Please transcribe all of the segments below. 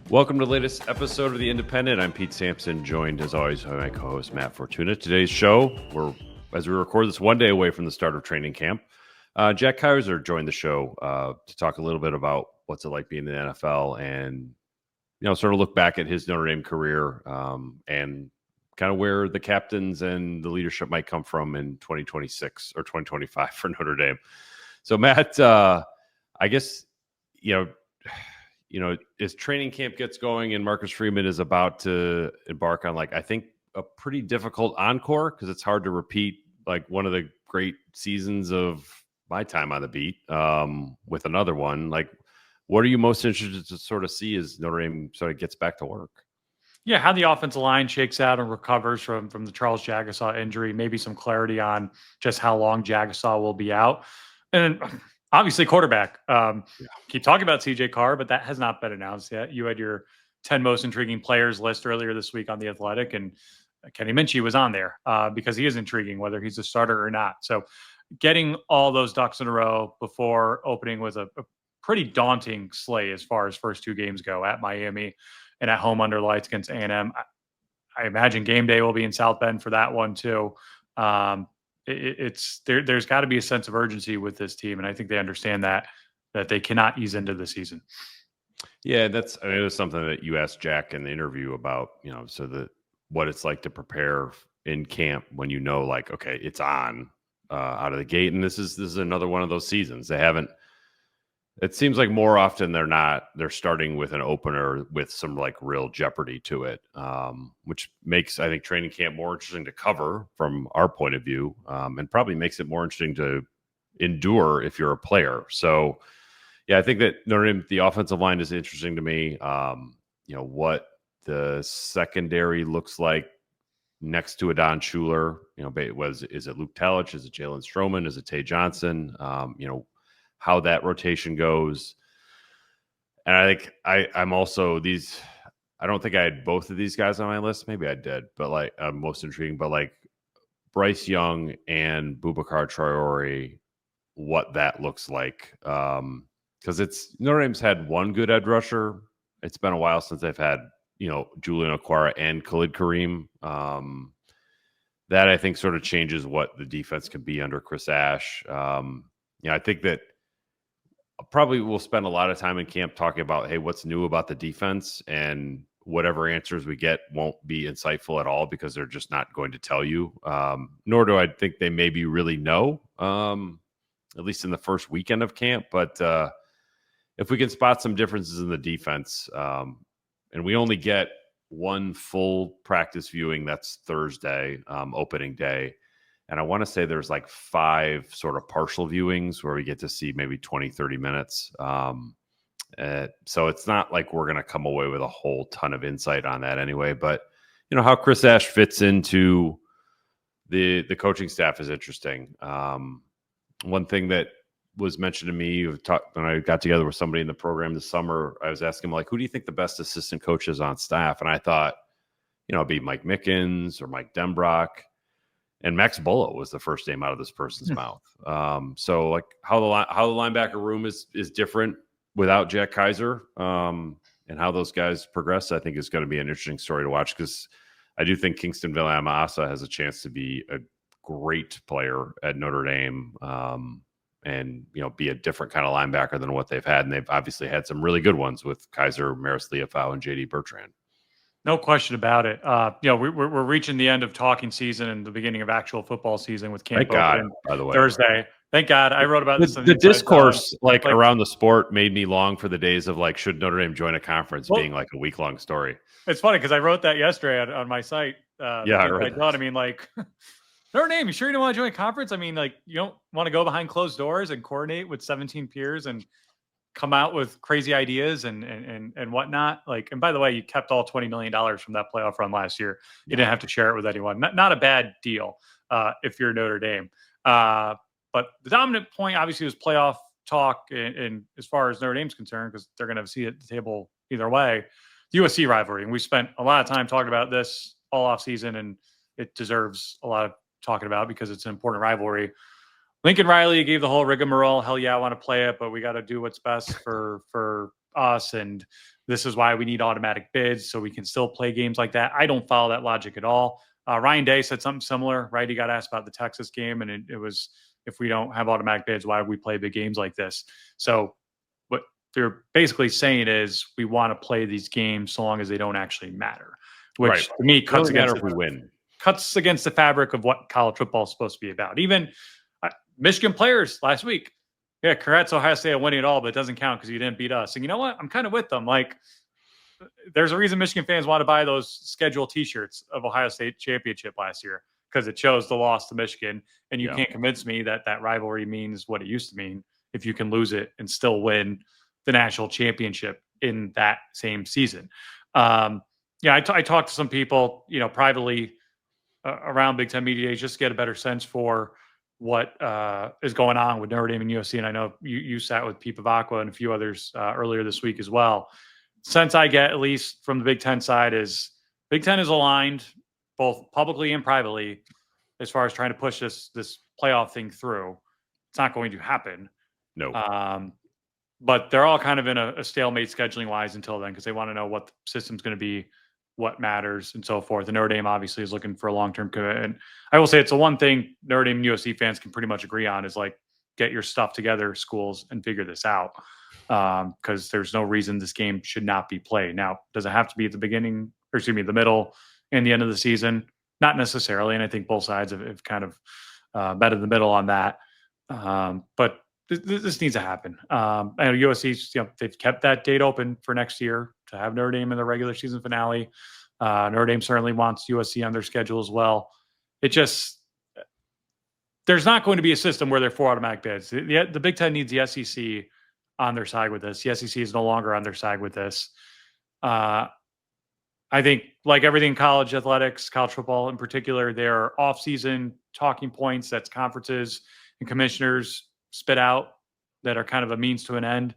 Welcome to the latest episode of The Independent. I'm Pete Sampson, joined as always by my co-host Matt Fortuna. Today's show, as we record this, one day away from the start of training camp. Jack Kiser joined the show to talk a little bit about what's it like being in the NFL and, sort of look back at his Notre Dame career and kind of where the captains and the leadership might come from in 2026 or 2025 for Notre Dame. So, Matt, I guess, as training camp gets going and Marcus Freeman is about to embark on, I think a pretty difficult encore, because it's hard to repeat one of the great seasons of my time on the beat with another one. What are you most interested to sort of see as Notre Dame sort of gets back to work? Yeah, how the offensive line shakes out and recovers from the Charles Jagusah injury, maybe some clarity on just how long Jagusah will be out. And obviously quarterback. Keep talking about CJ Carr, but that has not been announced yet. You had your 10 most intriguing players list earlier this week on The Athletic, and Kenny Minchie was on there because he is intriguing, whether he's a starter or not. So getting all those ducks in a row before opening was a pretty daunting sleigh as far as first two games go, at Miami and at home under lights against A&M. I imagine game day will be in South Bend for that one too. There's got to be a sense of urgency with this team, and I think they understand that they cannot ease into the season. Yeah, it was something that you asked Jack in the interview about, what it's like to prepare in camp when okay, it's on out of the gate, and this is another one of those seasons. They haven't. It seems like more often they're starting with an opener with some real jeopardy to it, which makes, I think, training camp more interesting to cover from our point of view, and probably makes it more interesting to endure if you're a player. So, yeah, I think that Notre Dame, the offensive line is interesting to me. What the secondary looks like next to Adon Schuler. Is it Luke Talich? Is it Jalen Stroman? Is it Tay Johnson? How that rotation goes. And I think I'm also I don't think I had both of these guys on my list. Maybe I did, but most intriguing, but Bryce Young and Boubacar Traore, what that looks like. Because Notre Dame's had one good edge rusher. It's been a while since they've had, Julian Okwara and Khalid Kareem. That I think sort of changes what the defense can be under Chris Ash. I think that probably we'll spend a lot of time in camp talking about, hey, what's new about the defense, and whatever answers we get won't be insightful at all because they're just not going to tell you. Nor do I think they maybe really know, at least in the first weekend of camp. But if we can spot some differences in the defense, and we only get one full practice viewing, that's Thursday, opening day. And I want to say there's 5 sort of partial viewings where we get to see maybe 20, 30 minutes. So it's not like we're going to come away with a whole ton of insight on that anyway. But, how Chris Ash fits into the coaching staff is interesting. One thing that was mentioned to me when I got together with somebody in the program this summer, I was asking him, who do you think the best assistant coach is on staff? And I thought, it'd be Mike Mickens or Mike Denbrock. And Max Bullough was the first name out of this person's mouth. So how the linebacker room is different without Jack Kiser, and how those guys progress, I think is going to be an interesting story to watch, because I do think Kingston Villamasa has a chance to be a great player at Notre Dame, and be a different kind of linebacker than what they've had. And they've obviously had some really good ones with Kiser, Maris Leofau, and JD Bertrand. No question about it. We're reaching the end of talking season and the beginning of actual football season with camp open by the way, Thursday. Thank God. I wrote about this. The discourse around the sport made me long for the days of should Notre Dame join a conference being a week-long story. It's funny because I wrote that yesterday on my site. I read that. I mean, Notre Dame, you sure you don't want to join a conference? I mean, you don't want to go behind closed doors and coordinate with 17 peers and come out with crazy ideas and whatnot. And by the way, you kept all $20 million from that playoff run last year. You didn't have to share it with anyone. Not a bad deal if you're Notre Dame. But the dominant point obviously was playoff talk in as far as Notre Dame's concerned, because they're going to have a seat at the table either way. The USC rivalry. And we spent a lot of time talking about this all off season, and it deserves a lot of talking about because it's an important rivalry. Lincoln Riley gave the whole rigmarole. Hell yeah, I want to play it, but we got to do what's best for us, and this is why we need automatic bids so we can still play games like that. I don't follow that logic at all. Ryan Day said something similar, right? He got asked about the Texas game, and it was, if we don't have automatic bids, why do we play big games like this? So what they're basically saying is we want to play these games so long as they don't actually matter, which to me cuts against if we win. Cuts against the fabric of what college football is supposed to be about. Even Michigan players last week, yeah, congrats Ohio State on winning it all, but it doesn't count because you didn't beat us. And you know what? I'm kind of with them. Like, there's a reason Michigan fans want to buy those schedule T-shirts of Ohio State championship last year because it shows the loss to Michigan. And you can't convince me that that rivalry means what it used to mean if you can lose it and still win the national championship in that same season. I talked to some people, privately around Big Ten media days just to get a better sense for what is going on with Notre Dame and USC. And I know you sat with Pete Pavacqua and a few others earlier this week as well. Sense I get, at least from the Big Ten side, is Big Ten is aligned both publicly and privately as far as trying to push this playoff thing through. It's not going to happen. No. But they're all kind of in a stalemate scheduling wise until then because they want to know what the system's going to be, what matters, and so forth. And Notre Dame obviously is looking for a long-term commitment. And I will say it's the one thing Notre Dame and USC fans can pretty much agree on is like, get your stuff together, schools, and figure this out. Because there's no reason this game should not be played. Now, does it have to be at the beginning, or excuse me, the middle and the end of the season? Not necessarily. And I think both sides have kind of met in the middle on that. But this needs to happen. I know USC's, they've kept that date open for next year to have Notre Dame in the regular season finale. Notre Dame certainly wants USC on their schedule as well. It just, there's not going to be a system where they're 4 automatic bids. The Big Ten needs the SEC on their side with this. The SEC is no longer on their side with this. I think, like everything in college athletics, college football in particular, there are off-season talking points that's conferences and commissioners spit out that are kind of a means to an end.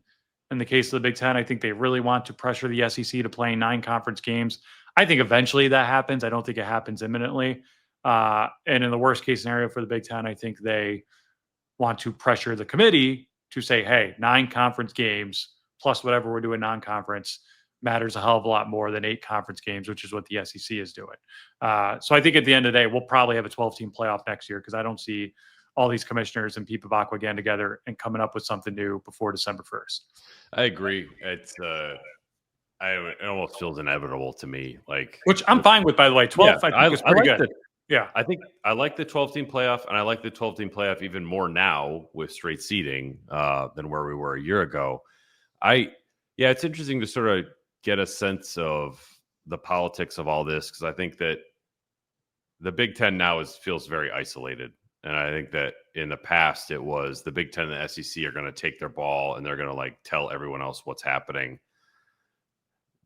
In the case of the Big Ten, I think they really want to pressure the SEC to play 9 conference games. I think eventually that happens. I don't think it happens imminently. And in the worst case scenario for the Big Ten, I think they want to pressure the committee to say, hey, 9 conference games plus whatever we're doing non-conference matters a hell of a lot more than 8 conference games, which is what the SEC is doing. So I think at the end of the day, we'll probably have a 12-team playoff next year because I don't see all these commissioners and Pete Pavacqua again together and coming up with something new before December 1st. I agree. It's it almost feels inevitable to me. Which I'm fine with, by the way. 12, I think is pretty good. I think I like the 12-team playoff, and I like the 12-team playoff even more now with straight seeding than where we were a year ago. It's interesting to sort of get a sense of the politics of all this because I think that the Big Ten now feels very isolated. And I think that in the past, it was the Big Ten and the SEC are going to take their ball and they're going to tell everyone else what's happening.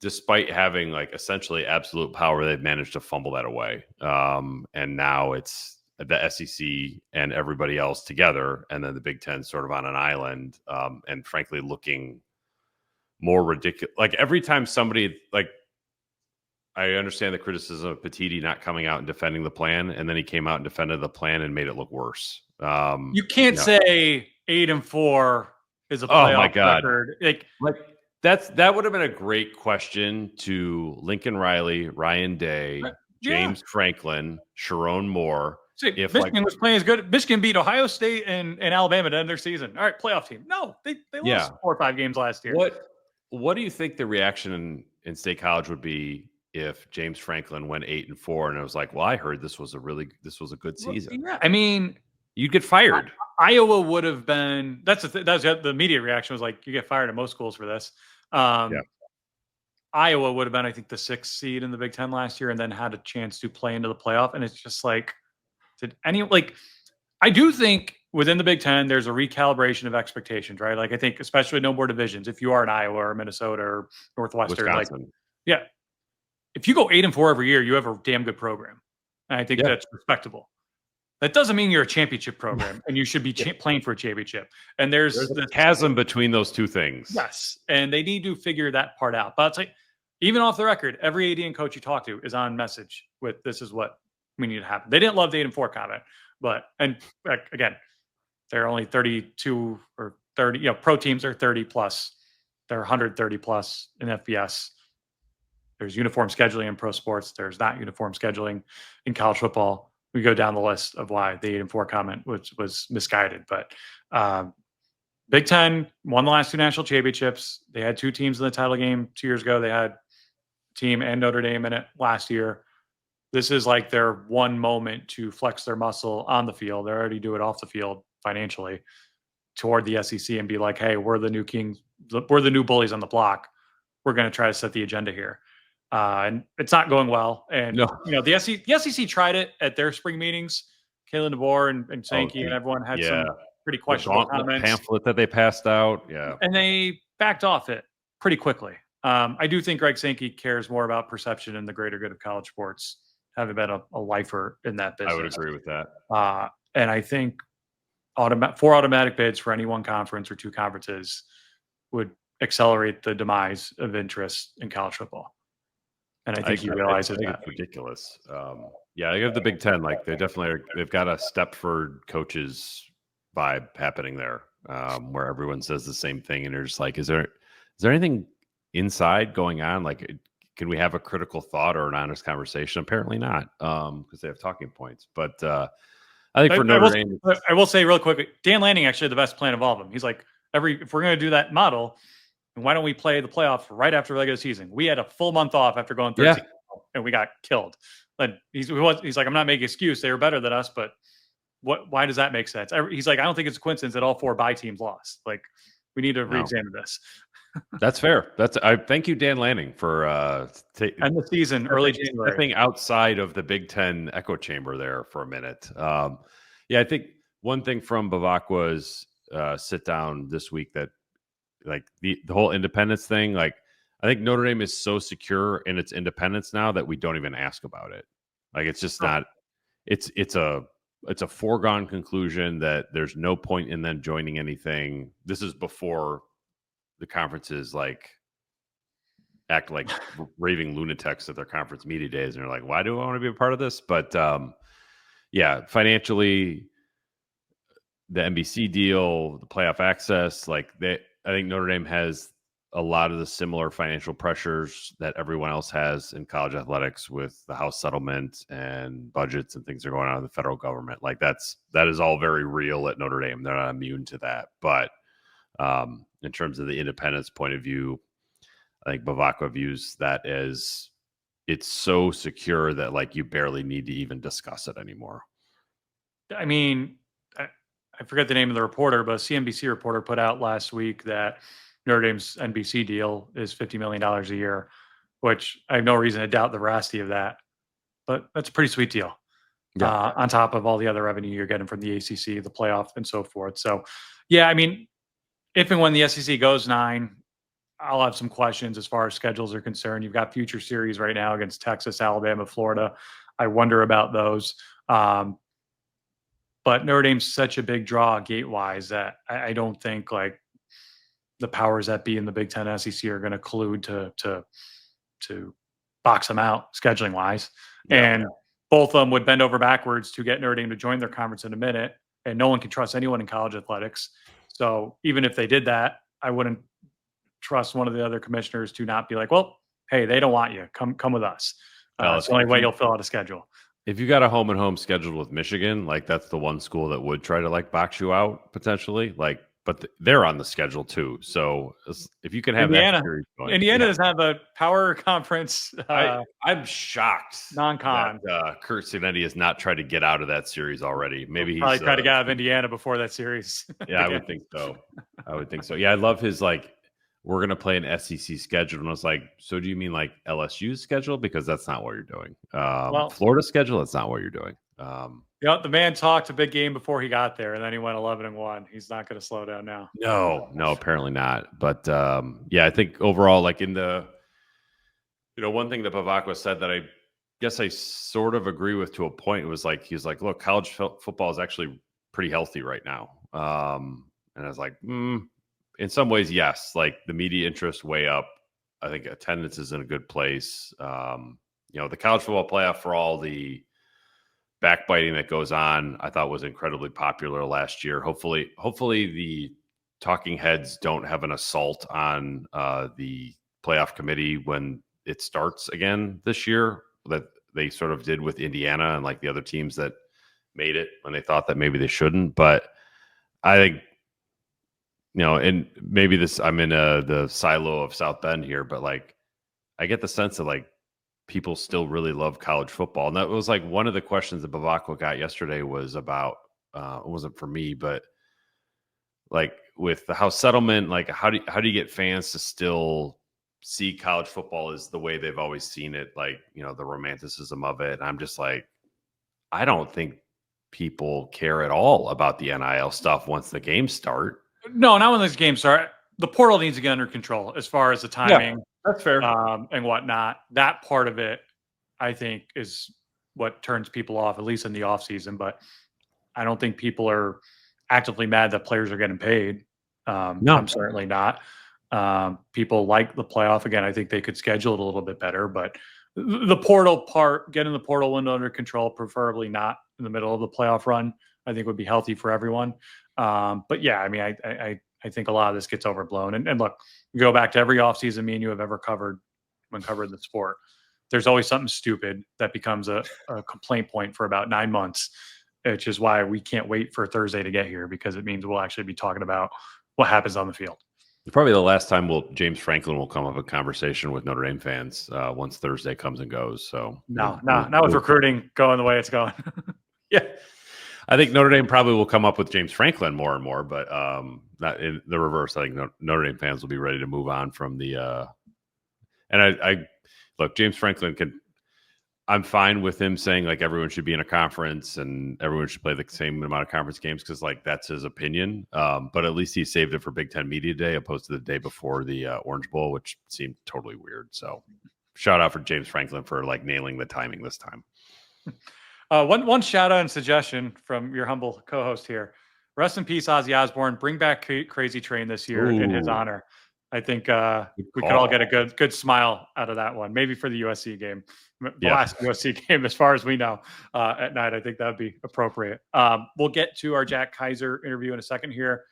Despite having essentially absolute power, they've managed to fumble that away. And now it's the SEC and everybody else together. And then the Big Ten sort of on an island and frankly looking more ridiculous. Every time somebody I understand the criticism of Petiti not coming out and defending the plan, and then he came out and defended the plan and made it look worse. You can't say 8-4 is a playoff record. That would have been a great question to Lincoln Riley, Ryan Day, James Franklin, Sharon Moore. If Michigan was playing as good, Michigan beat Ohio State and Alabama to end their season. All right, playoff team. No, they lost 4 or 5 games last year. What do you think the reaction in State College would be if James Franklin went 8-4 and it was well, I heard this was a good season? Yeah, I mean, you'd get fired. Iowa would have been. That's the immediate reaction was you get fired at most schools for this. Iowa would have been, I think, the 6th seed in the Big Ten last year, and then had a chance to play into the playoff. And it's just I do think within the Big Ten, there's a recalibration of expectations, right? I think, especially with no more divisions, if you are in Iowa or Minnesota or Northwestern, Wisconsin. If you go 8-4 every year, you have a damn good program. And I think that's respectable. That doesn't mean you're a championship program and you should be playing for a championship. And there's a chasm between those two things. Yes. And they need to figure that part out. But even off the record, every AD and coach you talk to is on message with this is what we need to happen. They didn't love the 8-4 comment, and again, they're only 32 or 30, pro teams are 30 plus They're 130 plus in FBS. There's uniform scheduling in pro sports. There's not uniform scheduling in college football. We go down the list of why the 8-4 comment was misguided. But Big Ten won the last 2 national championships. They had 2 teams in the title game 2 years ago. They had team and Notre Dame in it last year. This is like their one moment to flex their muscle on the field. They already do it off the field financially toward the SEC and be like, hey, we're the new kings. We're the new bullies on the block. We're going to try to set the agenda here. And it's not going well. And, the SEC tried it at their spring meetings. Kalen DeBoer and Sankey and everyone had some pretty questionable comments. Pamphlet that they passed out. Yeah. And they backed off it pretty quickly. I do think Greg Sankey cares more about perception and the greater good of college sports, having been a lifer in that business. I would agree with that. And I think 4 automatic bids for any one conference or 2 conferences would accelerate the demise of interest in college football. And I think he realizes that. It's ridiculous. I give the Big Ten, like they've got a Stepford coaches vibe happening there, where everyone says the same thing, and they're just like, is there anything inside going on? Like, can we have a critical thought or an honest conversation? Apparently not, because they have talking points. But I think for Notre Dame, I will say real quickly, Dan Lanning actually had the best plan of all of them. He's like, if we're going to do that model, why don't we play the playoff right after the regular season? We had a full month off after going 13 and we got killed. But he's like, I'm not making an excuse. They were better than us, but why does that make sense? He's like, I don't think it's a coincidence that all 4 bye teams lost. Like, we need to re-examine this. That's fair. I thank you, Dan Lanning, for end the season early January, stepping outside of the Big Ten echo chamber there for a minute. I think one thing from Bavacqua's sit down this week that, like, the whole independence thing, like, I think Notre Dame is so secure in its independence now that we don't even ask about it. Like, it's just not. It's a foregone conclusion that there's no point in them joining anything. This is before the conferences like act like raving lunatics at their conference media days, and they're like, "Why do I want to be a part of this?" But financially, the NBC deal, the playoff access, I think Notre Dame has a lot of the similar financial pressures that everyone else has in college athletics with the House settlement and budgets and things that are going on in the federal government. Like, that is all very real at Notre Dame. They're not immune to that. But in terms of the independence point of view, I think Bavacqua views that as it's so secure that, like, you barely need to even discuss it anymore. I mean, I forget the name of the reporter, but a CNBC reporter put out last week that Notre Dame's NBC deal is $50 million a year, which I have no reason to doubt the veracity of that. But that's a pretty sweet deal. On top of all the other revenue you're getting from the ACC, the playoff, and so forth. So, I mean, if and when the SEC goes 9, I'll have some questions as far as schedules are concerned. You've got future series right now against Texas, Alabama, Florida. I wonder about those. But Notre Dame's such a big draw gate-wise that I don't think, like, the powers that be in the Big Ten SEC are going to collude to box them out scheduling-wise. And both of them would bend over backwards to get Notre Dame to join their conference in a minute, and no one can trust anyone in college athletics. So even if they did that, I wouldn't trust one of the other commissioners to not be like, well, hey, they don't want you. Come with us. It's the only way you'll fill out a schedule. If you got a home and home scheduled with Michigan, like, that's the one school that would try to, like, box you out potentially. Like, but they're on the schedule too. So if you can have Indiana, that series going, Indiana doesn't have a power conference. I'm shocked non-con. That Kurt Cinetti has not tried to get out of that series already. Maybe he's probably tried to get out of Indiana before that series. I would think so. Yeah, I love his, like, we're going to play an SEC schedule. And I was like, so do you mean like LSU's schedule? Because that's not what you're doing. Florida schedule, that's not what you're doing. The man talked a big game before he got there, and then he went 11-1. He's not going to slow down now. No, apparently not. But I think overall, like, in the, one thing that Bavacqua said that I guess I sort of agree with to a point, was like, he's like, look, college football is actually pretty healthy right now. And I was like, in some ways, yes. Like, the media interest way up. I think attendance is in a good place. The college football playoff, for all the backbiting that goes on, I thought was incredibly popular last year. Hopefully the talking heads don't have an assault on the playoff committee when it starts again this year that they sort of did with Indiana and like the other teams that made it when they thought that maybe they shouldn't. But I think, and maybe I'm in the silo of South Bend here, but like I get the sense that like people still really love college football. And that was like one of the questions that Bavacqua got yesterday was about, it wasn't for me, but like with the house settlement, like how do you get fans to still see college football as the way they've always seen it, like, the romanticism of it. And I'm just like, I don't think people care at all about the NIL stuff once the games start. No, not when these games start. The portal needs to get under control as far as the timing. That's fair. And whatnot. That part of it, I think, is what turns people off, at least in the offseason. But I don't think people are actively mad that players are getting paid. No. I'm certainly not. People like the playoff. Again, I think they could schedule it a little bit better. But the portal part, getting the portal window under control, preferably not in the middle of the playoff run, I think would be healthy for everyone. But yeah, I mean, I think a lot of this gets overblown. And look, you go back to every offseason me and you have ever covered when covered the sport. There's always something stupid that becomes a complaint point for about 9 months, which is why we can't wait for Thursday to get here, because it means we'll actually be talking about what happens on the field. Probably the last time James Franklin will come up a conversation with Notre Dame fans once Thursday comes and goes. So not with recruiting going the way it's going. Yeah. I think Notre Dame probably will come up with James Franklin more and more, but not in the reverse. I think Notre Dame fans will be ready to move on from the and I look, James Franklin I'm fine with him saying like everyone should be in a conference and everyone should play the same amount of conference games because like that's his opinion. But at least he saved it for Big Ten Media Day opposed to the day before the Orange Bowl, which seemed totally weird. So shout out for James Franklin for like nailing the timing this time. One shout out and suggestion from your humble co-host here. Rest in peace, Ozzy Osbourne. Bring back Crazy Train this year in his honor. I think we could all get a good smile out of that one. Maybe for the USC game, the last USC game, as far as we know, at night. I think that would be appropriate. We'll get to our Jack Kiser interview in a second here.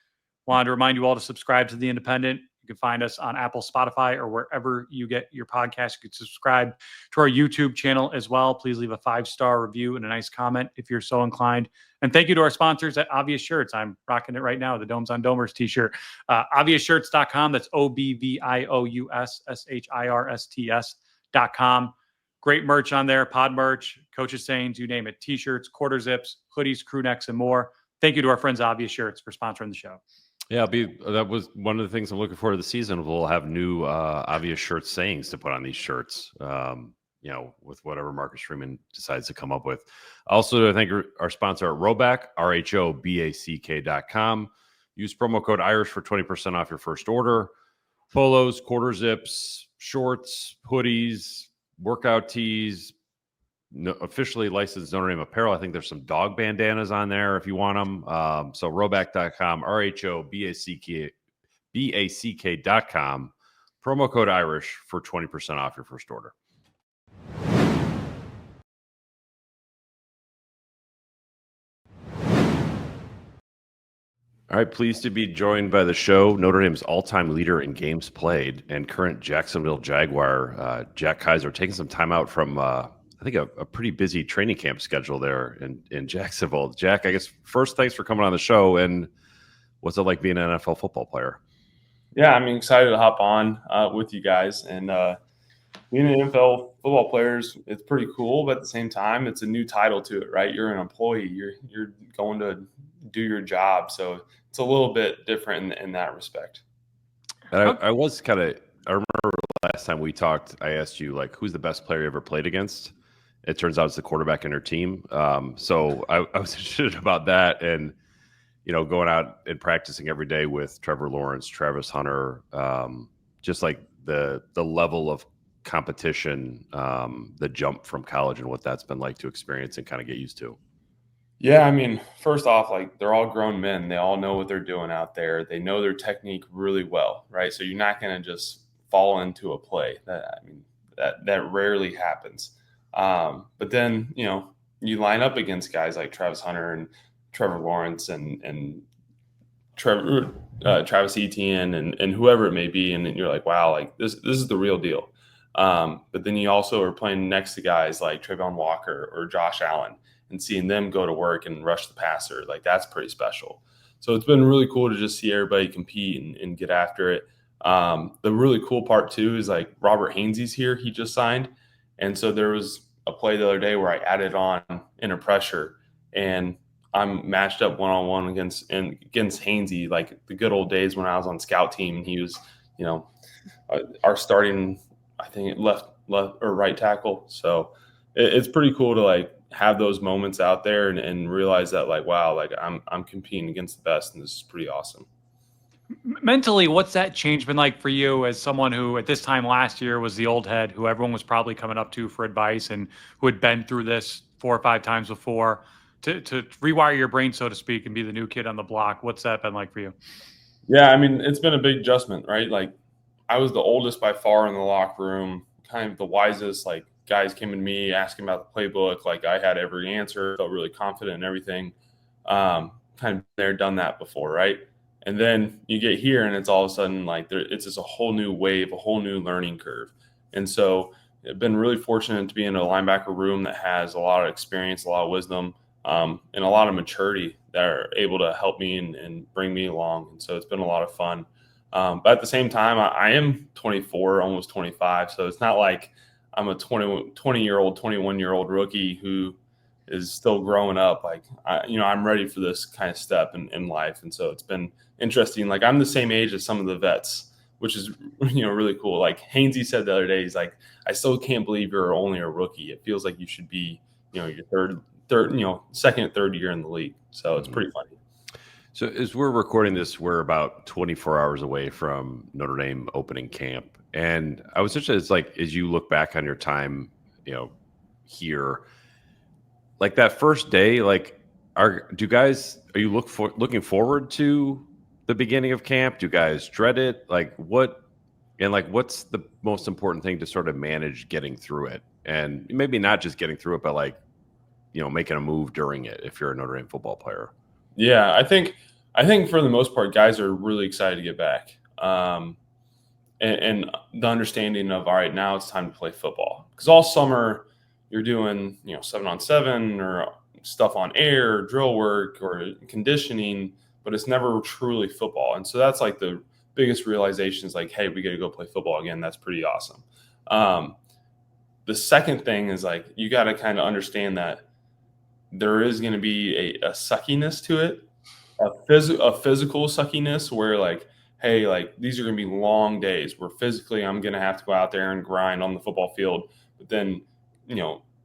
Wanted to remind you all to subscribe to The Independent. You can find us on Apple, Spotify, or wherever you get your podcast. You can subscribe to our YouTube channel as well. Please leave a 5-star review and a nice comment if you're so inclined. And thank you to our sponsors at Obvious Shirts. I'm rocking it right now, the Domes on Domers t-shirt. Obviousshirts.com. That's OBVIOUSSHIRSTS.com. Great merch on there. Pod merch, coaches sayings, you name it. T-shirts, quarter zips, hoodies, crew necks, and more. Thank you to our friends Obvious Shirts for sponsoring the show. Yeah, that was one of the things I'm looking forward to the season. We'll have new Obvious Shirts sayings to put on these shirts, with whatever Marcus Freeman decides to come up with. Also, I thank our sponsor at Roback, RHOBACK.com. Use promo code Irish for 20% off your first order. Polos, quarter zips, shorts, hoodies, workout tees, officially licensed Notre Dame apparel. I think there's some dog bandanas on there if you want them. So Roback.com, RHOBACK.com, promo code Irish for 20% off your first order. All right, pleased to be joined by the show, Notre Dame's all-time leader in games played and current Jacksonville Jaguar, Jack Kiser, taking some time out from I think a pretty busy training camp schedule there in Jacksonville. Jack, I guess first, thanks for coming on the show. And what's it like being an NFL football player? Yeah, I'm excited to hop on with you guys. And being an NFL football player, it's pretty cool, but at the same time, it's a new title to it, right? You're an employee. You're going to do your job, so it's a little bit different in that respect. And I remember last time we talked, I asked you like, who's the best player you ever played against? It turns out it's the quarterback in your team. So I was interested about that, and going out and practicing every day with Trevor Lawrence, Travis Hunter, just like the level of competition, the jump from college, and what that's been like to experience and kind of get used to. Yeah, I mean, first off, like they're all grown men. They all know what they're doing out there. They know their technique really well, right? So you're not going to just fall into a play. That rarely happens. But then, you line up against guys like Travis Hunter and Trevor Lawrence and Travis Etienne and whoever it may be, and then you're like, wow, like this is the real deal. But then you also are playing next to guys like Trayvon Walker or Josh Allen and seeing them go to work and rush the passer, like that's pretty special. So it's been really cool to just see everybody compete and get after it. The really cool part too is like Robert Hainsey's here. He just signed. And so there was a play the other day where I added on in a pressure and I'm matched up one-on-one against Hainsey, like the good old days when I was on scout team and he was, our starting, I think left or right tackle. So it's pretty cool to like have those moments out there and realize that like, wow, like I'm competing against the best and this is pretty awesome. Mentally, what's that change been like for you as someone who at this time last year was the old head who everyone was probably coming up to for advice and who had been through this 4 or 5 times before to rewire your brain, so to speak, and be the new kid on the block? What's that been like for you? Yeah, I mean, it's been a big adjustment, right? Like I was the oldest by far in the locker room, kind of the wisest, like guys came to me asking about the playbook. Like I had every answer, felt really confident in everything. Kind of there, done that before, right? And then you get here and it's all of a sudden like it's just a whole new wave, a whole new learning curve. And so I've been really fortunate to be in a linebacker room that has a lot of experience, a lot of wisdom, and a lot of maturity that are able to help me and bring me along. And so it's been a lot of fun. But at the same time, I am 24, almost 25. So it's not like I'm a 20-year-old, 21-year-old rookie who is still growing up. Like, I'm ready for this kind of step in life. And so it's been interesting. Like I'm the same age as some of the vets, which is, really cool. Like Hainsey said the other day, he's like, I still can't believe you're only a rookie. It feels like you should be, your second, third year in the league. So it's pretty funny. So as we're recording this, we're about 24 hours away from Notre Dame opening camp. And I was interested, it's like, as you look back on your time, here, like that first day, like, are you looking forward to the beginning of camp? Do you guys dread it? Like what's the most important thing to sort of manage getting through it? And maybe not just getting through it, but like, making a move during it if you're a Notre Dame football player. Yeah, I think for the most part, guys are really excited to get back. And the understanding of, all right, now it's time to play football. Because all summer you're doing, 7-on-7 or stuff on air, drill work or conditioning, but it's never truly football. And so that's like the biggest realization is like, hey, we got to go play football again. That's pretty awesome. The second thing is like, you got to kind of understand that there is going to be a suckiness to it, a physical suckiness where like, hey, like these are going to be long days where physically I'm going to have to go out there and grind on the football field. But then,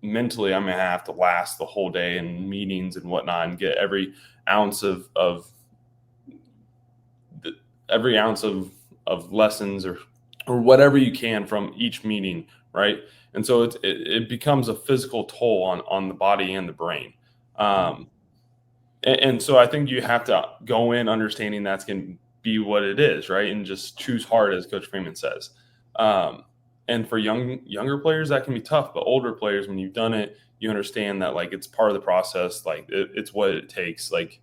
mentally I'm going to have to last the whole day in meetings and whatnot and get every ounce of lessons or whatever you can from each meeting. Right. And so it becomes a physical toll on the body and the brain. And so I think you have to go in understanding that's going to be what it is, right? And just choose hard, as Coach Freeman says. And for younger players, that can be tough. But older players, when you've done it, you understand that like it's part of the process. Like it's what it takes. Like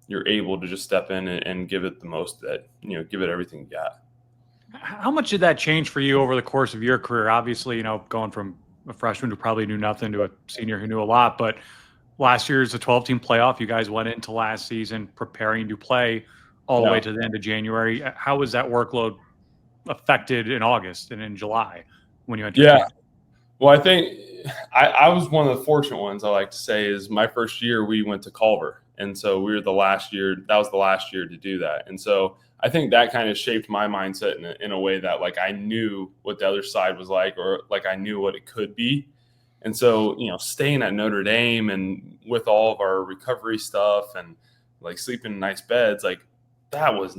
you're able to just step in and give it the most that give it everything you got. How much did that change for you over the course of your career? Obviously, going from a freshman who probably knew nothing to a senior who knew a lot. But last year's a 12-team playoff. You guys went into last season preparing to play all the way to the end of January. How was that workload affected in August and in July when you entered camp? Well, I think I was one of the fortunate ones, I like to say, is my first year we went to Culver. And so we were the last year. That was the last year to do that. And so I think that kind of shaped my mindset in a way that like I knew what the other side was like, or like I knew what it could be. And so, staying at Notre Dame and with all of our recovery stuff and like sleeping in nice beds, like that was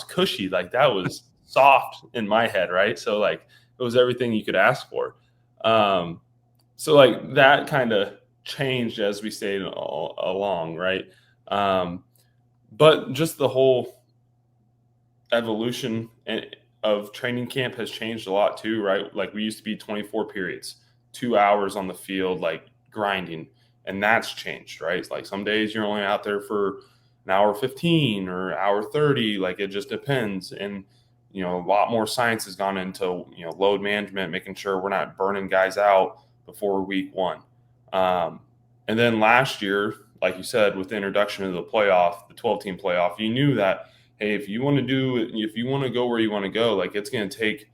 cushy. Like that was soft in my head. Right. So like it was everything you could ask for. So like that kind of changed as we stayed along. Right. But just the whole evolution of training camp has changed a lot too. Right. Like we used to be 24 periods, 2 hours on the field, like grinding, and that's changed, right? It's like some days you're only out there for an hour 15 or hour 30. Like, it just depends. And, a lot more science has gone into, load management, making sure we're not burning guys out before week one. And then last year, like you said, with the introduction of the playoff, the 12-team playoff, you knew that, hey, if you want to go where you want to go, like, it's going to take,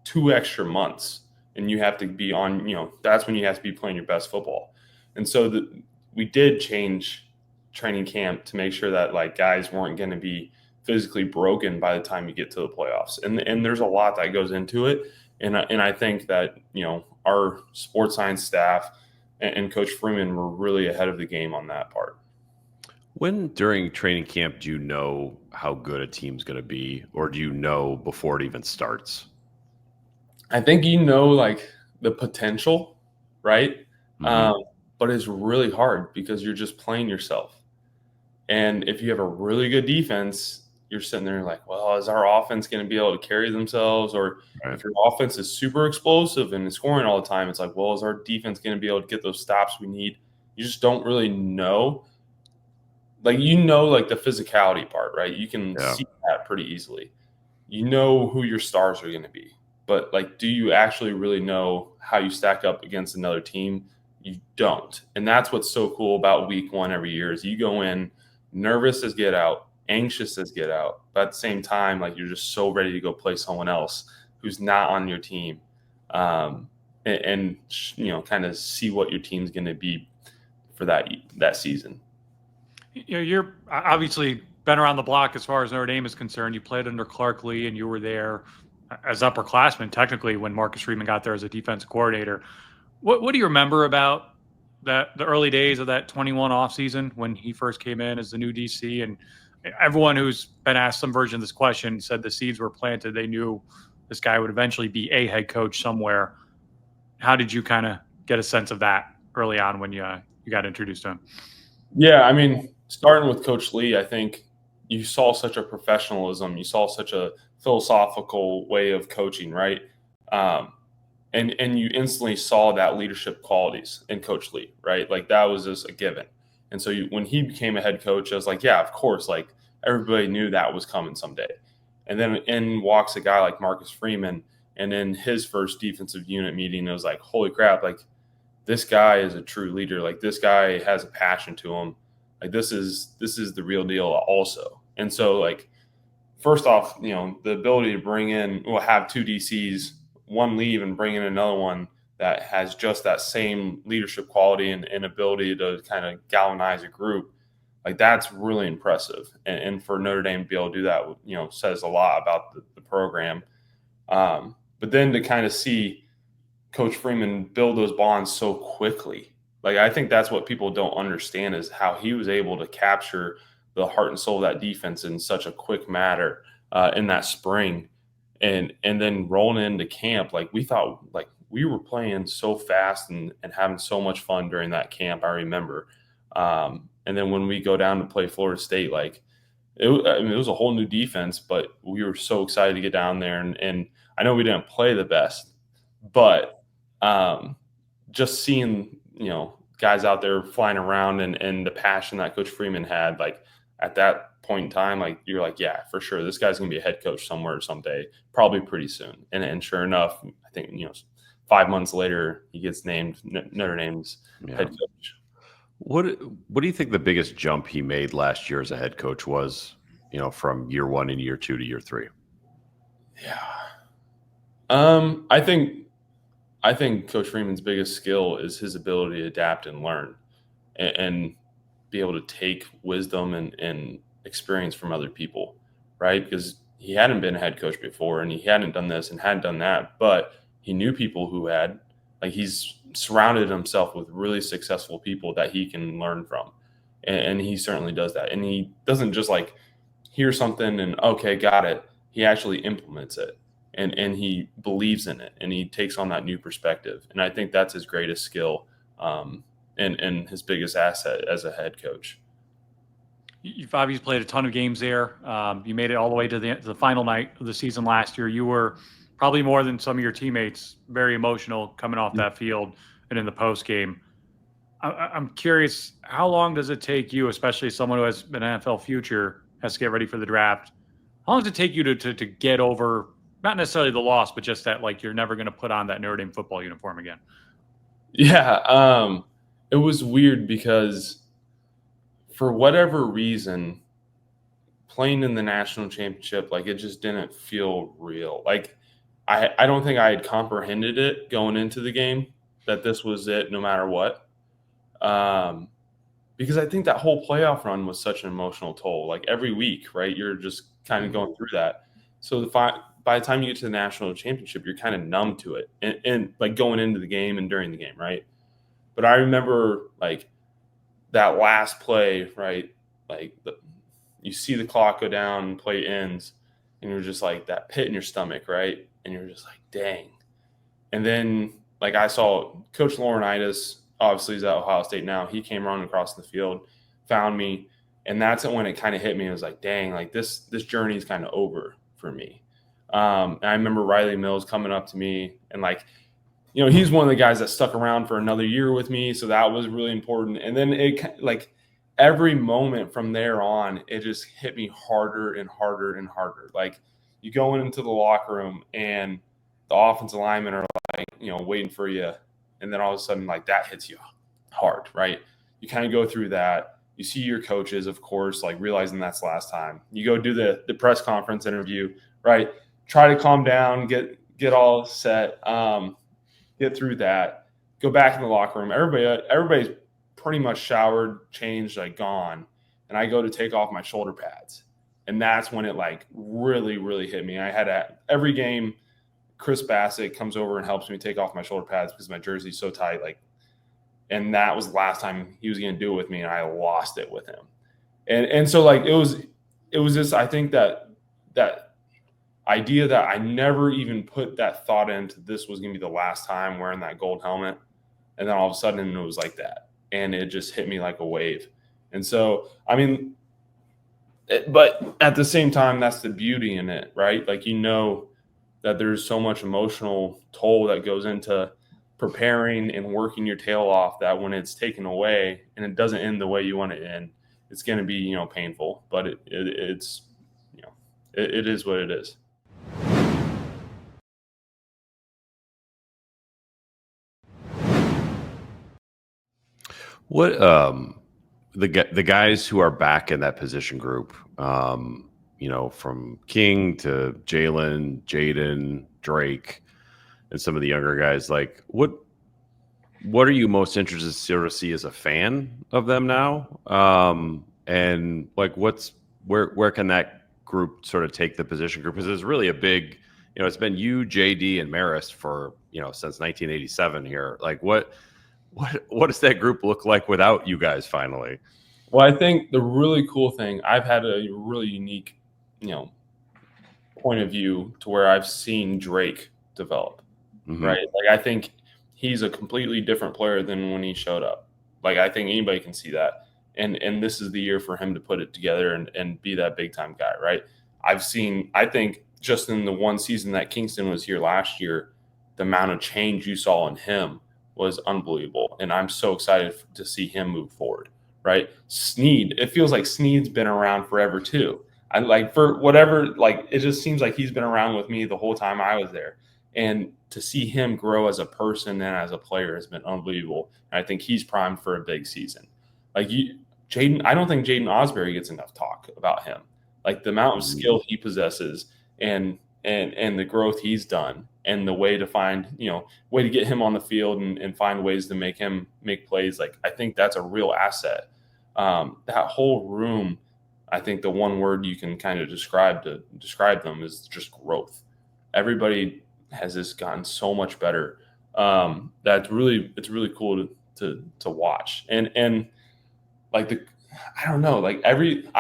2 extra months, and you have to be on, that's when you have to be playing your best football. And so we did change training camp to make sure that, like, guys weren't going to be physically broken by the time you get to the playoffs. And there's a lot that goes into it. And I think that, our sports science staff and Coach Freeman were really ahead of the game on that part. When during training camp do you know how good a team's going to be, or do you know before it even starts? I think like, the potential, right? Mm-hmm. But it's really hard because you're just playing yourself. And if you have a really good defense, you're sitting there like, well, is our offense going to be able to carry themselves? Or Right. if your offense is super explosive and is scoring all the time, it's like, well, is our defense going to be able to get those stops we need? You just don't really know. Like, like, the physicality part, right? You can see that pretty easily. You know who your stars are going to be. But, like, do you actually really know how you stack up against another team? You don't. And that's what's so cool about week one every year is you go in nervous as get out, anxious as get out. But at the same time, like, you're just so ready to go play someone else who's not on your team, and kind of see what your team's going to be for that season. You're obviously been around the block as far as Notre Dame is concerned. You played under Clark Lee, and you were there as upperclassman technically when Marcus Freeman got there as a defensive coordinator. What do you remember about the early days of that 21 offseason when he first came in as the new DC? And everyone who's been asked some version of this question said the seeds were planted. They knew this guy would eventually be a head coach somewhere. How did you kind of get a sense of that early on when you got introduced to him? Yeah, I mean, starting with Coach Lee, I think you saw such a professionalism. You saw such a philosophical way of coaching, right? And you instantly saw that leadership qualities in Coach Lee, right? Like, that was just a given. And so when he became a head coach, I was like, yeah, of course. Like, everybody knew that was coming someday. And then in walks a guy like Marcus Freeman, and in his first defensive unit meeting, it was like, holy crap, like, this guy is a true leader. Like, this guy has a passion to him. Like, this is the real deal also. And so, like, first off, the ability to have 2 DCs, one leave and bring in another one that has just that same leadership quality and ability to kind of galvanize a group, like, that's really impressive. And for Notre Dame to be able to do that, says a lot about the program. But then to kind of see Coach Freeman build those bonds so quickly, like, I think that's what people don't understand is how he was able to capture the heart and soul of that defense in such a quick matter in that spring. And then rolling into camp, like, we thought, like, we were playing so fast and having so much fun during that camp, I remember. And then when we go down to play Florida State, like, it was a whole new defense, but we were so excited to get down there. And I know we didn't play the best, but just seeing, guys out there flying around and the passion that Coach Freeman had, like, at that point in time, like, you're like, yeah, for sure, this guy's going to be a head coach somewhere someday, probably pretty soon. And sure enough, I think, 5 months later, he gets named Notre Dame's head coach. What do you think the biggest jump he made last year as a head coach was, from year 1 and year 2 to year 3? Yeah. I think Coach Freeman's biggest skill is his ability to adapt and learn and be able to take wisdom and experience from other people, right? Because he hadn't been a head coach before and he hadn't done this and hadn't done that, but he knew people who had. Like, he's surrounded himself with really successful people that he can learn from. And he certainly does that. And he doesn't just, like, hear something and, okay, got it. He actually implements it. And he believes in it, and he takes on that new perspective. And I think that's his greatest skill and his biggest asset as a head coach. You've obviously played a ton of games there. You made it all the way to the final night of the season last year. You were probably more than some of your teammates very emotional coming off that field and in the post game. I'm curious, how long does it take you, especially someone who has an NFL future, has to get ready for the draft? How long does it take you to get over, not necessarily the loss, but just that, like, you're never going to put on that Notre Dame football uniform again? Yeah, it was weird because for whatever reason, playing in the national championship, like it just didn't feel real. Like I don't think I had comprehended it going into the game that this was it no matter what. Because I think that whole playoff run was such an emotional toll. Like every week, right? You're just kind of going through that. So by the time you get to the national championship, you're kind of numb to it, and like going into the game and during the game, right? But I remember like that last play, right? Like you see the clock go down, play ends, and you're just like that pit in your stomach, right? And you're just like, dang. And then like I saw Coach Laurinaitis, obviously he's at Ohio State now. He came running across the field, found me, and that's when it kind of hit me. It was like, dang, like this journey is kind of over for me. And I remember Riley Mills coming up to me and like, he's one of the guys that stuck around for another year with me, so that was really important. And then it like every moment from there on, it just hit me harder and harder and harder. Like you go into the locker room and the offensive linemen are like, waiting for you, and then all of a sudden, like that hits you hard, right? You kind of go through that. You see your coaches, of course, like realizing that's the last time. You go do the press conference interview, right? Try to calm down, get all set. Get through that, go back in the locker room. Everybody's pretty much showered, changed, like gone. And I go to take off my shoulder pads. And that's when it like really, really hit me. I had every game, Chris Bassett comes over and helps me take off my shoulder pads because my jersey's so tight. Like, and that was the last time he was going to do it with me, and I lost it with him. And so like it was just, I think that idea that I never even put that thought into this was going to be the last time wearing that gold helmet. And then all of a sudden it was like that. And it just hit me like a wave. And so, I mean, but at the same time, that's the beauty in it, right? Like, that there's so much emotional toll that goes into preparing and working your tail off that when it's taken away and it doesn't end the way you want it to end, it's going to be, painful, but it's, it is what it is. What the guys who are back in that position group, from King to Jalen, Jaden, Drake, and some of the younger guys, like what are you most interested to sort of see as a fan of them now? And like where can that group sort of take the position group? Because it's really a big, it's been you, JD, and Marist for since 1987 here. Like what does that group look like without you guys finally? Well, I think the really cool thing, I've had a really unique, point of view to where I've seen Drake develop, right? Like I think he's a completely different player than when he showed up. Like I think anybody can see that. And this is the year for him to put it together and be that big time guy, right? I think just in the one season that Kingston was here last year, the amount of change you saw in him was unbelievable. And I'm so excited to see him move forward, right? Sneed, it feels like Sneed's been around forever too. I like for whatever, like it just seems like he's been around with me the whole time I was there. And to see him grow as a person and as a player has been unbelievable. And I think he's primed for a big season. Like Jaden, I don't think Jaden Osbury gets enough talk about him. Like the amount of skill he possesses and the growth he's done and the way to find, way to get him on the field and find ways to make him make plays. Like I think that's a real asset. That whole room, I think the one word you can kind of describe them is just growth. Everybody has just gotten so much better. It's really cool to watch. And like I don't know, like I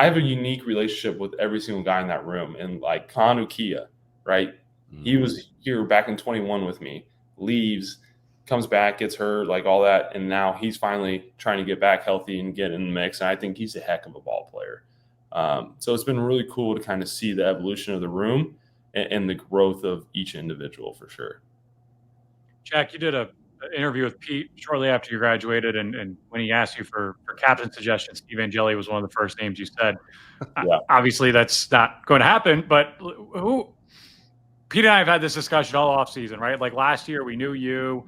have a unique relationship with every single guy in that room. And like Kanu Kia, right? Mm-hmm. He was here back in 21 with me, leaves, comes back, gets hurt, like all that. And now he's finally trying to get back healthy and get in the mix. And I think he's a heck of a ball player. So it's been really cool to kind of see the evolution of the room and the growth of each individual for sure. Jack, you did a interview with Pete shortly after you graduated, and when he asked you for captain suggestions, Steve Angeli was one of the first names you said. Yeah. Obviously, that's not going to happen. But who? Pete and I have had this discussion all off season, right? Like last year, we knew you,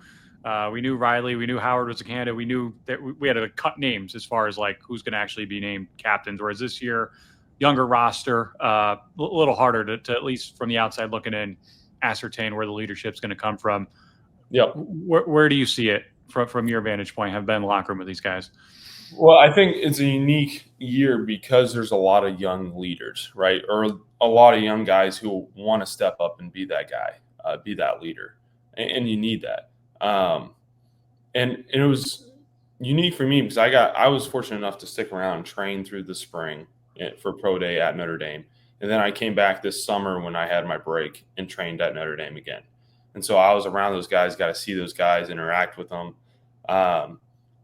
we knew Riley, we knew Howard was a candidate. We knew that we had to cut names as far as like who's going to actually be named captains. Whereas this year, younger roster, a little harder to at least from the outside looking in, ascertain where the leadership's going to come from. Yep. Where do you see it from your vantage point? Have been in the locker room with these guys? Well, I think it's a unique year because there's a lot of young leaders, right? Or a lot of young guys who want to step up and be that guy, be that leader, and you need that. And it was unique for me because I was fortunate enough to stick around and train through the spring for pro day at Notre Dame, and then I came back this summer when I had my break and trained at Notre Dame again. And so I was around those guys, got to see those guys, interact with them.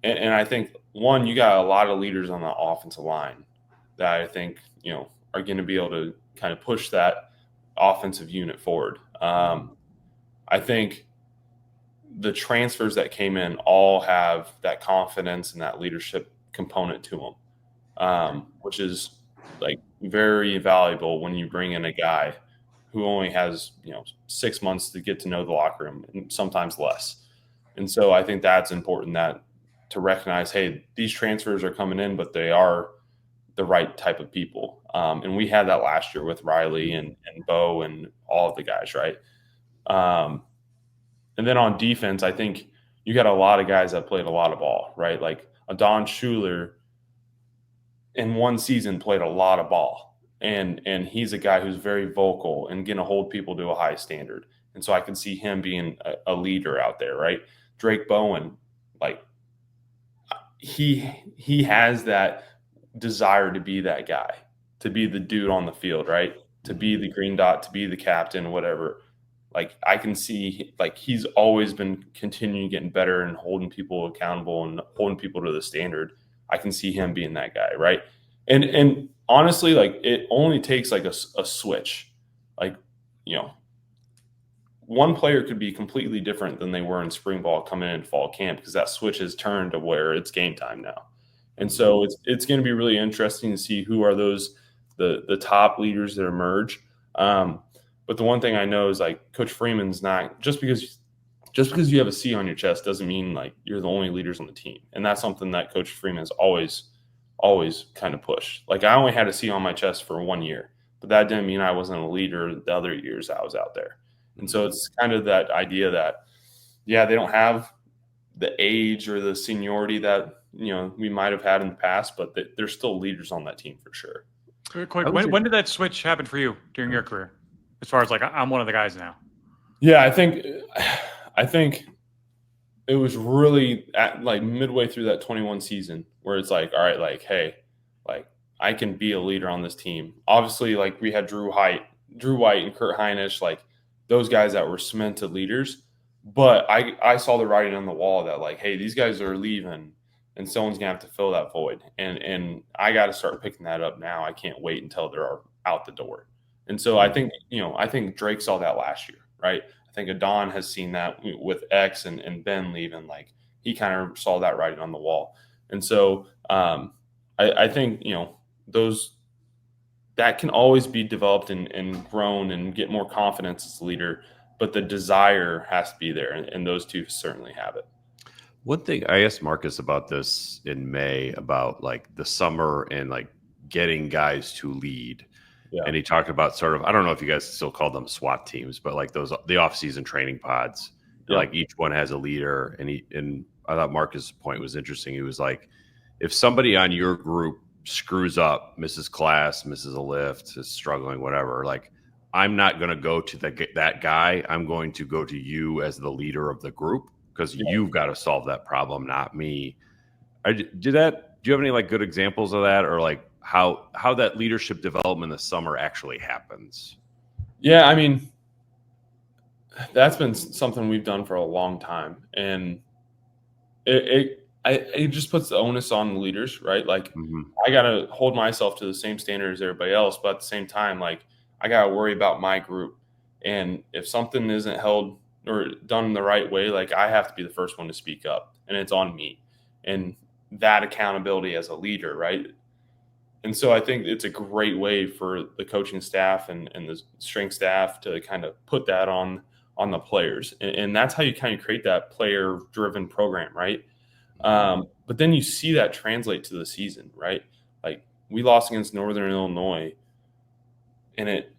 And I think, one, you got a lot of leaders on the offensive line that I think, are going to be able to kind of push that offensive unit forward. I think the transfers that came in all have that confidence and that leadership component to them, which is like very valuable when you bring in a guy who only has 6 months to get to know the locker room and sometimes less. And so I think that's important, that to recognize, hey, these transfers are coming in, but they are the right type of people. And we had that last year with Riley and Bo and all of the guys, right? And then on defense, I think you got a lot of guys that played a lot of ball, right? Like Don Schuler in one season played a lot of ball. And he's a guy who's very vocal and going to hold people to a high standard. And so I can see him being a leader out there, right? Drake Bowen, like he has that desire to be that guy, to be the dude on the field, right? To be the green dot, to be the captain, whatever. Like I can see, like he's always been continuing getting better and holding people accountable and holding people to the standard. I can see him being that guy, right? And honestly, like it only takes like a switch. Like, one player could be completely different than they were in spring ball coming in fall camp because that switch has turned to where it's game time now. And so it's going to be really interesting to see who are those the top leaders that emerge. But the one thing I know is like Coach Freeman's not just because you have a C on your chest doesn't mean like you're the only leaders on the team. And that's something that Coach Freeman's always kind of pushed. Like I only had a C on my chest for 1 year, but that didn't mean I wasn't a leader the other years I was out there. And so it's kind of that idea that, yeah, they don't have the age or the seniority that, we might have had in the past, but they're still leaders on that team for sure. Quick, when did that switch happen for you during your career? As far as like, I'm one of the guys now. Yeah, I think it was really at like midway through that 21 season where it's like, all right, like, hey, like I can be a leader on this team. Obviously, like we had Drew White and Kurt Heinisch, like those guys that were cemented leaders. But I saw the writing on the wall that like, hey, these guys are leaving and someone's gonna have to fill that void. And I got to start picking that up now. I can't wait until they're out the door. And so I think, Drake saw that last year, right? I think Adon has seen that with X and Ben leaving. Like he kind of saw that writing on the wall. And so I think, those that can always be developed and grown and get more confidence as a leader, but the desire has to be there. And those two certainly have it. One thing I asked Marcus about this in May about like the summer and like getting guys to lead. Yeah. And he talked about sort of, I don't know if you guys still call them SWAT teams, but like the off-season training pods, like each one has a leader. And I thought Marcus' point was interesting. He was like, if somebody on your group screws up, misses class, misses a lift, is struggling, whatever, like I'm not going to go to that guy. I'm going to go to you as the leader of the group because you've got to solve that problem, not me. Do you have any like good examples of that, or like how that leadership development in the summer actually happens? Yeah, I mean, that's been something we've done for a long time, and it just puts the onus on the leaders, right? Like I got to hold myself to the same standard as everybody else, but at the same time, like I got to worry about my group. And if something isn't held or done the right way, like I have to be the first one to speak up, and it's on me. And that accountability as a leader, right? And so I think it's a great way for the coaching staff and the strength staff to kind of put that on the players. And that's how you kind of create that player-driven program, right? But then you see that translate to the season, right? Like we lost against Northern Illinois, and it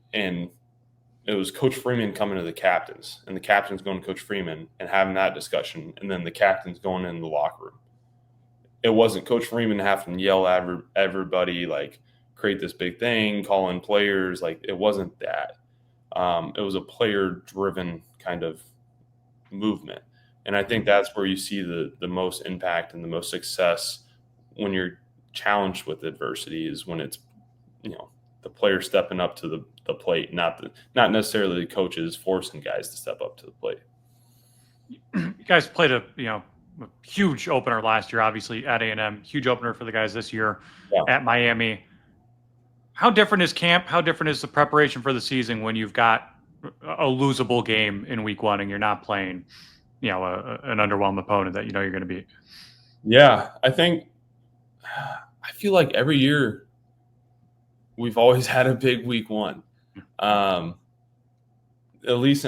was Coach Freeman coming to the captains, and the captains going to Coach Freeman and having that discussion, and then the captains going in the locker room. It wasn't Coach Freeman having to yell at everybody, like create this big thing, call in players. Like it wasn't that. It was a player-driven kind of movement. And I think that's where you see the most impact and the most success when you're challenged with adversity, is when it's, the player stepping up to the plate, not necessarily the coaches forcing guys to step up to the plate. You guys played a huge opener last year, obviously at A&M, huge opener for the guys this year at Miami. How different is camp? How different is the preparation for the season when you've got a losable game in week 1 and you're not playing, an underwhelmed opponent that you're going to beat? Yeah, I feel like every year we've always had a big week 1. At least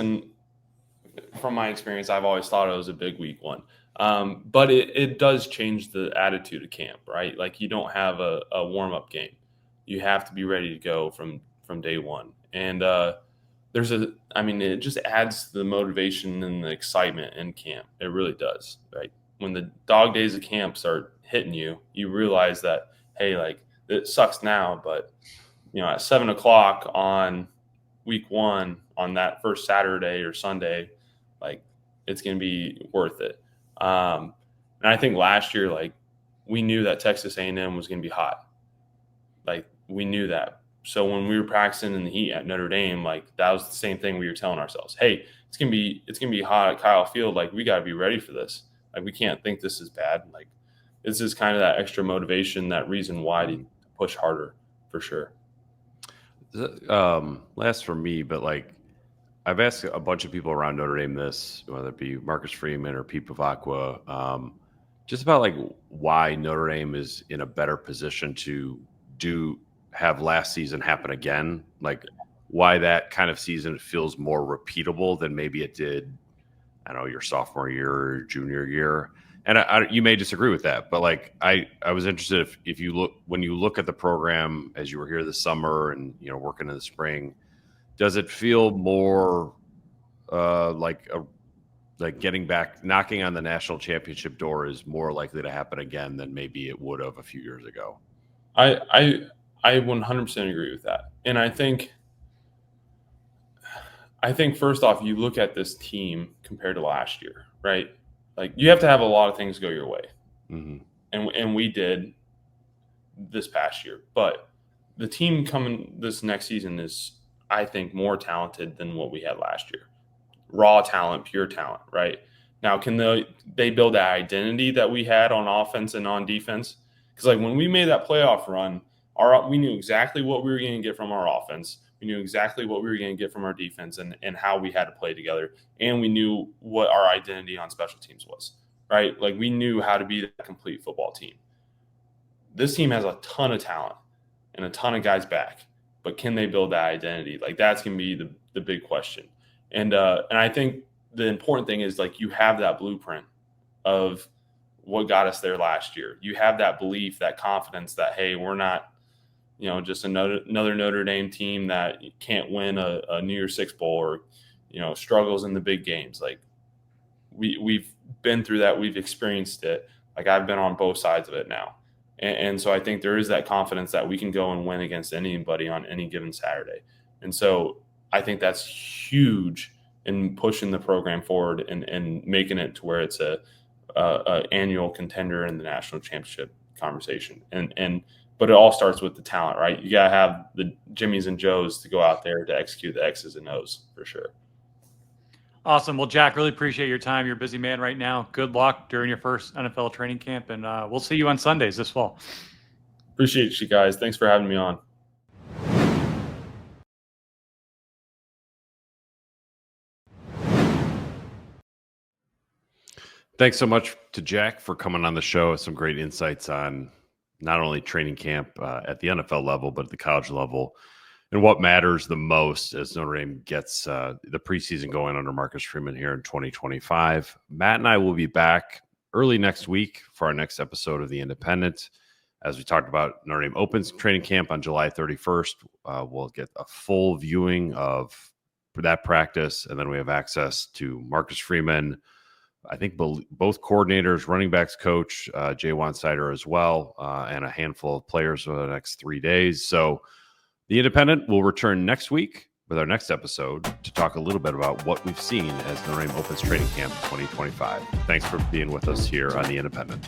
from my experience, I've always thought it was a big week 1. But it does change the attitude of camp, right? Like you don't have a warm-up game. You have to be ready to go from day 1. And it just adds the motivation and the excitement in camp. It really does, right? When the dog days of camp start hitting you, you realize that, hey, like it sucks now, but at 7:00 on week 1 on that first Saturday or Sunday, like it's going to be worth it. And I think last year, like we knew that Texas A&M was going to be hot. Like we knew that. So when we were practicing in the heat at Notre Dame, like that was the same thing we were telling ourselves. Hey, it's gonna be hot at Kyle Field. Like we got to be ready for this. Like we can't think this is bad. Like this is kind of that extra motivation, that reason why to push harder for sure. Last for me, but like I've asked a bunch of people around Notre Dame this, whether it be Marcus Freeman or Pete Pavacqua, just about like why Notre Dame is in a better position to have last season happen again, like why that kind of season feels more repeatable than maybe it did, I don't know, your sophomore year or junior year. And you may disagree with that, but like I was interested if when you look at the program as you were here this summer and working in the spring, does it feel more like getting back, knocking on the national championship door is more likely to happen again than maybe it would have a few years ago? I 100% agree with that. And I think first off, you look at this team compared to last year, right? Like you have to have a lot of things go your way. Mm-hmm. And we did this past year. But the team coming this next season is, I think, more talented than what we had last year. Raw talent, pure talent, right? Now, can they build that identity that we had on offense and on defense? Because like when we made that playoff run, we knew exactly what we were going to get from our offense. We knew exactly what we were going to get from our defense and how we had to play together. And we knew what our identity on special teams was, right? Like we knew how to be that complete football team. This team has a ton of talent and a ton of guys back, but can they build that identity? Like that's going to be the big question. And I think the important thing is like you have that blueprint of what got us there last year. You have that belief, that confidence that, hey, we're not, just another Notre Dame team that can't win a New Year's Six Bowl or, struggles in the big games. Like we've been through that. We've experienced it. Like I've been on both sides of it now. And so I think there is that confidence that we can go and win against anybody on any given Saturday. And so I think that's huge in pushing the program forward and making it to where it's a annual contender in the national championship conversation. But it all starts with the talent, right? You got to have the Jimmies and Joes to go out there to execute the X's and O's for sure. Awesome. Well, Jack, really appreciate your time. You're a busy man right now. Good luck during your first NFL training camp, and we'll see you on Sundays this fall. Appreciate you guys. Thanks for having me on. Thanks so much to Jack for coming on the show. Some great insights on not only training camp at the NFL level, but at the college level, and what matters the most as Notre Dame gets the preseason going under Marcus Freeman here in 2025. Matt and I will be back early next week for our next episode of The Independent. As we talked about, Notre Dame opens training camp on July 31st. We'll get a full viewing of that practice, and then we have access to Marcus Freeman, I think both coordinators, running backs coach, Jay Sider as well, and a handful of players over the next 3 days. So The Independent will return next week with our next episode to talk a little bit about what we've seen as Notre Dame opens training camp 2025. Thanks for being with us here on The Independent.